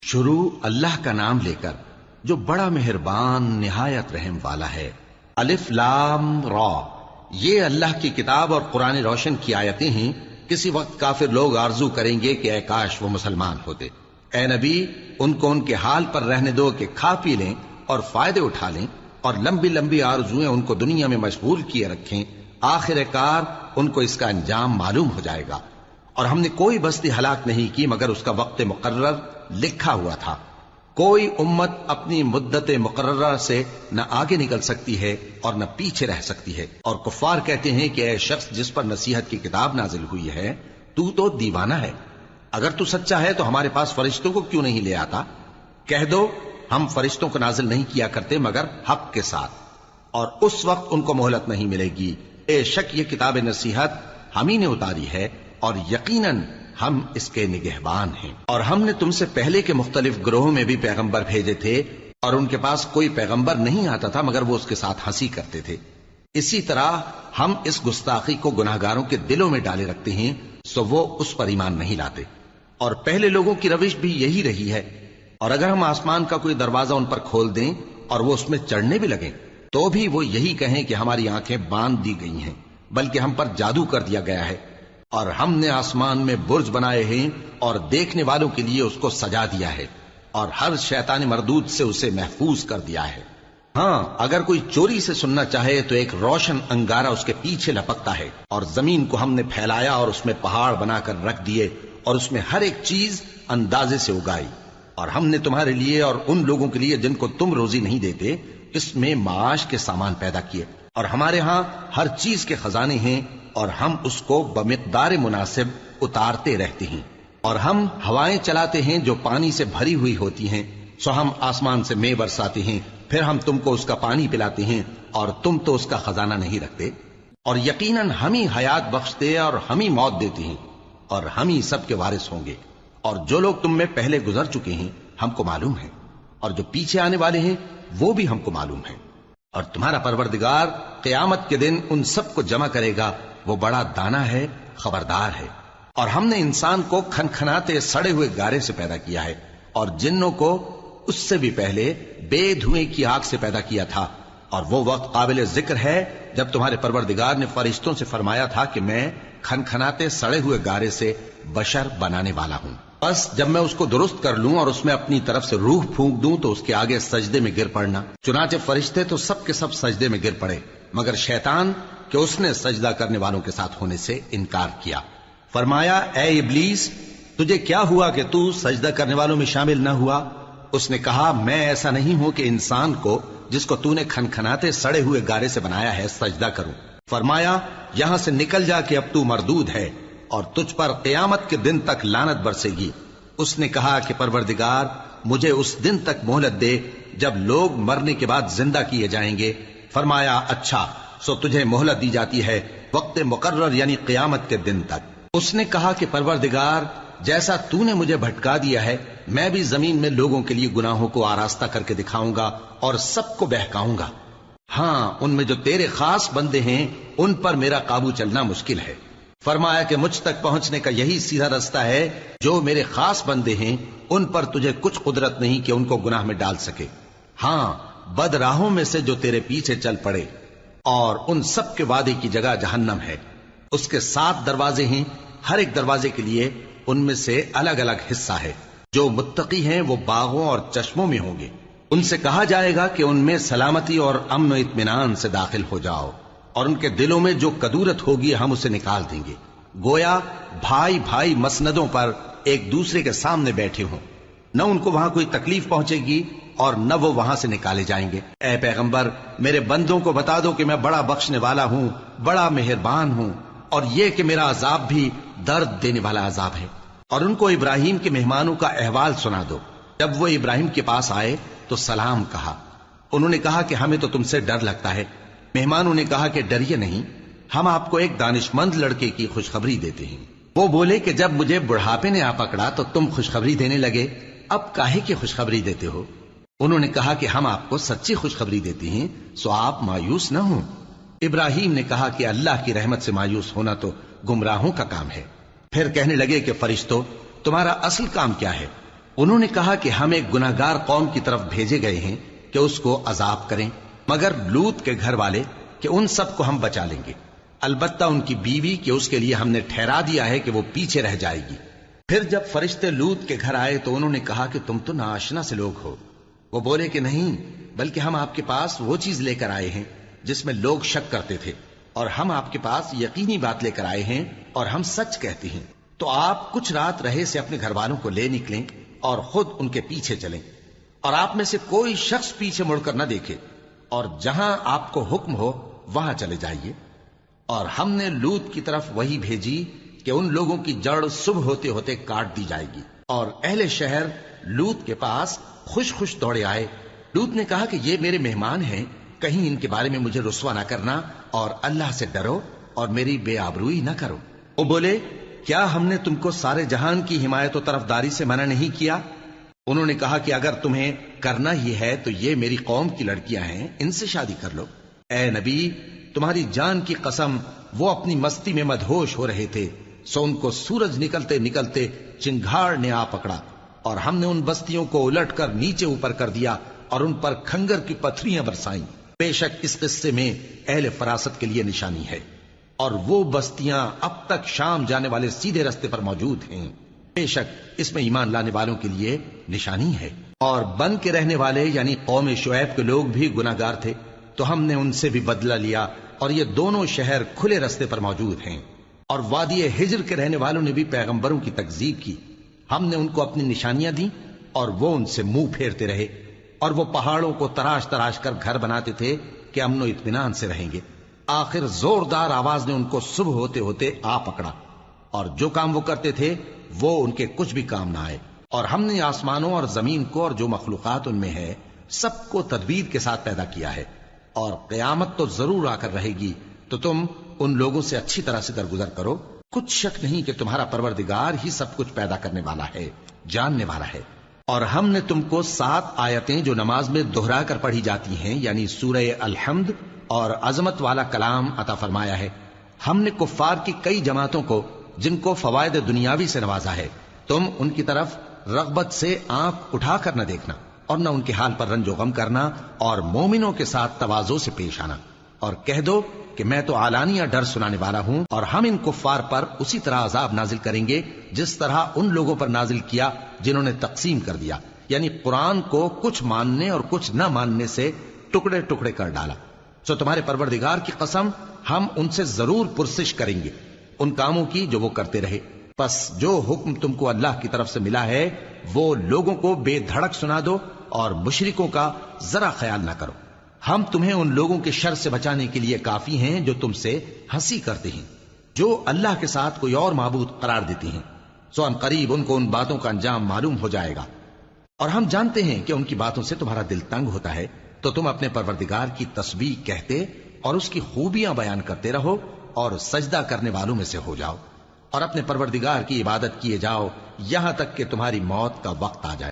شروع اللہ کا نام لے کر جو بڑا مہربان نہایت رحم والا ہے۔ الف لام را، یہ اللہ کی کتاب اور قرآن روشن کی آیتیں ہیں۔ کسی وقت کافر لوگ آرزو کریں گے کہ اے کاش وہ مسلمان ہوتے۔ اے نبی، ان کو ان کے حال پر رہنے دو کہ کھا پی لیں اور فائدے اٹھا لیں، اور لمبی لمبی آرزویں ان کو دنیا میں مشغول کیے رکھیں۔ آخر کار ان کو اس کا انجام معلوم ہو جائے گا۔ اور ہم نے کوئی بستی ہلاک نہیں کی مگر اس کا وقت مقرر لکھا ہوا تھا۔ کوئی امت اپنی مدت مقررہ سے نہ آگے نکل سکتی ہے اور نہ پیچھے رہ سکتی ہے۔ اور کفار کہتے ہیں کہ اے شخص جس پر نصیحت کی کتاب نازل ہوئی ہے، تو دیوانہ ہے۔ اگر تو سچا ہے تو ہمارے پاس فرشتوں کو کیوں نہیں لے آتا؟ کہہ دو ہم فرشتوں کو نازل نہیں کیا کرتے مگر حق کے ساتھ، اور اس وقت ان کو مہلت نہیں ملے گی۔ بے شک یہ کتاب نصیحت ہم ہی نے اتاری ہے، اور یقیناً ہم اس کے نگہبان ہیں۔ اور ہم نے تم سے پہلے کے مختلف گروہوں میں بھی پیغمبر بھیجے تھے، اور ان کے پاس کوئی پیغمبر نہیں آتا تھا مگر وہ اس کے ساتھ ہنسی کرتے تھے۔ اسی طرح ہم اس گستاخی کو گناہگاروں کے دلوں میں ڈالے رکھتے ہیں، سو وہ اس پر ایمان نہیں لاتے۔ اور پہلے لوگوں کی روش بھی یہی رہی ہے۔ اور اگر ہم آسمان کا کوئی دروازہ ان پر کھول دیں اور وہ اس میں چڑھنے بھی لگیں تو بھی وہ یہی کہیں کہ ہماری آنکھیں باندھ دی گئی ہیں، بلکہ ہم پر جادو کر دیا گیا ہے۔ اور ہم نے آسمان میں برج بنائے ہیں اور دیکھنے والوں کے لیے اس کو سجا دیا ہے، اور ہر شیطان مردود سے اسے محفوظ کر دیا ہے۔ ہاں، اگر کوئی چوری سے سننا چاہے تو ایک روشن انگارہ اس کے پیچھے لپکتا ہے۔ اور زمین کو ہم نے پھیلایا اور اس میں پہاڑ بنا کر رکھ دیے، اور اس میں ہر ایک چیز اندازے سے اگائی۔ اور ہم نے تمہارے لیے اور ان لوگوں کے لیے جن کو تم روزی نہیں دیتے اس میں معاش کے سامان پیدا کیے۔ اور ہمارے ہاں ہر چیز کے خزانے ہیں، اور ہم اس کو بمقدار مناسب اتارتے رہتے ہیں۔ اور ہم ہوائیں چلاتے ہیں جو پانی سے بھری ہوئی ہوتی ہیں، سو ہم آسمان سے مے برساتے ہیں، پھر ہم تم کو اس کا پانی پلاتے ہیں، اور تم تو اس کا خزانہ نہیں رکھتے۔ اور یقیناً ہم ہی حیات بخشتے اور ہم ہی موت دیتے ہیں، اور ہم ہی سب کے وارث ہوں گے۔ اور جو لوگ تم میں پہلے گزر چکے ہیں ہم کو معلوم ہے، اور جو پیچھے آنے والے ہیں وہ بھی ہم کو معلوم ہے۔ اور تمہارا پروردگار قیامت کے دن ان سب کو جمع کرے گا، وہ بڑا دانا ہے، خبردار ہے۔ اور ہم نے انسان کو کھنکھناتے سڑے ہوئے گارے سے پیدا کیا ہے، اور جنوں کو اس سے بھی پہلے بے دھوئیں کی آگ سے پیدا کیا تھا۔ اور وہ وقت قابل ذکر ہے جب تمہارے پروردگار نے فرشتوں سے فرمایا تھا کہ میں کھنکھناتے سڑے ہوئے گارے سے بشر بنانے والا ہوں، بس جب میں اس کو درست کر لوں اور اس میں اپنی طرف سے روح پھونک دوں تو اس کے آگے سجدے میں گر پڑنا۔ چنانچہ فرشتے تو سب کے سب سجدے میں گر پڑے مگر شیطان کہ اس نے سجدہ کرنے والوں کے ساتھ ہونے سے انکار کیا۔ فرمایا اے ابلیس، تجھے کیا ہوا کہ تو سجدہ کرنے والوں میں شامل نہ ہوا؟ اس نے کہا میں ایسا نہیں ہوں کہ انسان کو جس کو تو نے کھنکھناتے سڑے ہوئے گارے سے بنایا ہے سجدہ کروں۔ فرمایا یہاں سے نکل جا کہ اب تو مردود ہے، اور تجھ پر قیامت کے دن تک لعنت برسے گی۔ اس نے کہا کہ پروردگار مجھے اس دن تک مہلت دے جب لوگ مرنے کے بعد زندہ کیے جائیں گے۔ فرمایا اچھا، سو تجھے مہلت دی جاتی ہے وقت مقرر یعنی قیامت کے دن تک۔ اس نے کہا کہ پروردگار جیسا تو نے مجھے بھٹکا دیا ہے میں بھی زمین میں لوگوں کے لیے گناہوں کو آراستہ کر کے دکھاؤں گا اور سب کو بہکاؤں گا۔ ہاں، ان میں جو تیرے خاص بندے ہیں ان پر میرا قابو چلنا مشکل ہے۔ فرمایا کہ مجھ تک پہنچنے کا یہی سیدھا رستہ ہے، جو میرے خاص بندے ہیں ان پر تجھے کچھ قدرت نہیں کہ ان کو گناہ میں ڈال سکے۔ ہاں، بد راہوں میں سے جو تیرے پیچھے چل پڑے، اور ان سب کے وعدے کی جگہ جہنم ہے۔ اس کے 7 دروازے ہیں، ہر ایک دروازے کے لیے ان میں سے الگ الگ حصہ ہے۔ جو متقی ہیں وہ باغوں اور چشموں میں ہوں گے۔ ان سے کہا جائے گا کہ ان میں سلامتی اور امن و اطمینان سے داخل ہو جاؤ، اور ان کے دلوں میں جو کدورت ہوگی ہم اسے نکال دیں گے، گویا بھائی بھائی مسندوں پر ایک دوسرے کے سامنے بیٹھے ہوں۔ نہ ان کو وہاں کوئی تکلیف پہنچے گی اور نہ وہ وہاں سے نکالے جائیں گے۔ اے پیغمبر میرے بندوں کو بتا دو کہ میں بڑا بخشنے والا ہوں، بڑا مہربان ہوں، اور یہ کہ میرا عذاب بھی درد دینے والا عذاب ہے۔ اور ان کو ابراہیم کے مہمانوں کا احوال سنا دو۔ جب وہ ابراہیم کے پاس آئے تو سلام کہا۔ انہوں نے کہا کہ ہمیں تو تم سے ڈر لگتا ہے۔ مہمانوں نے کہا کہ ڈریے نہیں، ہم آپ کو ایک دانشمند لڑکے کی خوشخبری دیتے ہیں۔ وہ بولے کہ جب مجھے بڑھاپے نے آ پکڑا تو تم خوشخبری دینے لگے، اب کاہے کی خوشخبری دیتے ہو؟ انہوں نے کہا کہ ہم آپ کو سچی خوشخبری دیتے ہیں، سو آپ مایوس نہ ہوں۔ ابراہیم نے کہا کہ اللہ کی رحمت سے مایوس ہونا تو گمراہوں کا کام ہے۔ پھر کہنے لگے کہ فرشتوں تمہارا اصل کام کیا ہے؟ انہوں نے کہا کہ ہم ایک گناہگار قوم کی طرف بھیجے گئے ہیں کہ اس کو عذاب کریں، مگر لوط کے گھر والے کہ ان سب کو ہم بچا لیں گے، البتہ ان کی بیوی کہ اس کے لیے ہم نے ٹھہرا دیا ہے کہ وہ پیچھے رہ جائے گی۔ پھر جب فرشتے لوط کے گھر آئے تو انہوں نے کہا کہ تم تو ناآشنا سے لوگ ہو۔ وہ بولے کہ نہیں، بلکہ ہم آپ کے پاس وہ چیز لے کر آئے ہیں جس میں لوگ شک کرتے تھے، اور ہم آپ کے پاس یقینی بات لے کر آئے ہیں اور ہم سچ کہتے ہیں۔ تو آپ کچھ رات رہے سے اپنے گھر والوں کو لے نکلیں اور خود ان کے پیچھے چلیں، اور آپ میں سے کوئی شخص پیچھے مڑ کر نہ دیکھے، اور جہاں آپ کو حکم ہو وہاں چلے جائیے۔ اور ہم نے لوط کی طرف وہی بھیجی کہ ان لوگوں کی جڑ صبح ہوتے ہوتے کاٹ دی جائے گی۔ اور اہل شہر لوط کے پاس خوش خوش دوڑے آئے۔ لوط نے کہا کہ یہ میرے مہمان ہیں، کہیں ان کے بارے میں مجھے رسوا نہ کرنا، اور اللہ سے ڈرو اور میری بے آبروئی نہ کرو۔ وہ بولے کیا ہم نے تم کو سارے جہان کی حمایت و طرفداری سے منع نہیں کیا؟ انہوں نے کہا کہ اگر تمہیں کرنا ہی ہے تو یہ میری قوم کی لڑکیاں ہیں، ان سے شادی کر لو۔ اے نبی، تمہاری جان کی قسم وہ اپنی مستی میں مدہوش ہو رہے تھے، سو ان کو سورج نکلتے نکلتے چنگھاڑ نے آ پکڑا، اور ہم نے ان بستیوں کو الٹ کر نیچے اوپر کر دیا اور ان پر کھنگر کی پتھریاں برسائیں۔ بے شک اس قصے میں اہل فراست کے لیے نشانی ہے، اور وہ بستیاں اب تک شام جانے والے سیدھے رستے پر موجود ہیں۔ بے شک اس میں ایمان لانے والوں کے لیے نشانی ہے۔ اور بن کے رہنے والے یعنی قوم شعیب کے لوگ بھی گناہگار تھے، تو ہم نے ان سے بھی بدلہ لیا، اور یہ دونوں شہر کھلے رستے پر موجود ہیں۔ اور وادی ہجر کے رہنے والوں نے بھی پیغمبروں کی تکذیب کی، ہم نے ان کو اپنی نشانیاں دی اور وہ ان سے منہ پھیرتے رہے، اور وہ پہاڑوں کو تراش تراش کر گھر بناتے تھے کہ امن و اطمینان سے رہیں گے۔ آخر زوردار آواز نے ان کو صبح ہوتے ہوتے آ پکڑا، اور جو کام وہ کرتے تھے وہ ان کے کچھ بھی کام نہ آئے۔ اور ہم نے آسمانوں اور زمین کو اور جو مخلوقات ان میں ہے سب کو تدبیر کے ساتھ پیدا کیا ہے، اور قیامت تو ضرور آ کر رہے گی، تو تم ان لوگوں سے اچھی طرح سے درگزر کرو۔ کچھ شک نہیں کہ تمہارا پروردگار ہی سب کچھ پیدا کرنے والا ہے، جاننے والا ہے۔ اور ہم نے تم کو 7 آیتیں جو نماز میں دہرا کر پڑھی جاتی ہیں، یعنی سورہ الحمد اور عظمت والا کلام عطا فرمایا ہے۔ ہم نے کفار کی کئی جماعتوں کو جن کو فوائد دنیاوی سے نوازا ہے، تم ان کی طرف رغبت سے آنکھ اٹھا کر نہ دیکھنا، اور نہ ان کے حال پر رنج و غم کرنا، اور مومنوں کے ساتھ تواضع سے پیش آنا، اور کہہ دو کہ میں تو اعلانیہ ڈر سنانے والا ہوں، اور ہم ان کفار پر اسی طرح عذاب نازل کریں گے جس طرح ان لوگوں پر نازل کیا جنہوں نے تقسیم کر دیا، یعنی قرآن کو کچھ ماننے اور کچھ نہ ماننے سے ٹکڑے ٹکڑے کر ڈالا۔ سو تمہارے پروردگار کی قسم ہم ان سے ضرور پرسش کریں گے ان کاموں کی جو وہ کرتے رہے۔ پس جو حکم تم کو اللہ کی طرف سے ملا ہے وہ لوگوں کو بے دھڑک سنا دو، اور مشرکوں کا ذرا خیال نہ کرو۔ ہم تمہیں ان لوگوں کے شر سے بچانے کے لیے کافی ہیں جو تم سے ہنسی کرتے ہیں، جو اللہ کے ساتھ کوئی اور معبود قرار دیتی ہیں، سو ان قریب ان کو ان باتوں کا انجام معلوم ہو جائے گا۔ اور ہم جانتے ہیں کہ ان کی باتوں سے تمہارا دل تنگ ہوتا ہے، تو تم اپنے پروردگار کی تسبیح کہتے اور اس کی خوبیاں بیان کرتے رہو، اور سجدہ کرنے والوں میں سے ہو جاؤ، اور اپنے پروردگار کی عبادت کیے جاؤ یہاں تک کہ تمہاری موت کا وقت آ جائے۔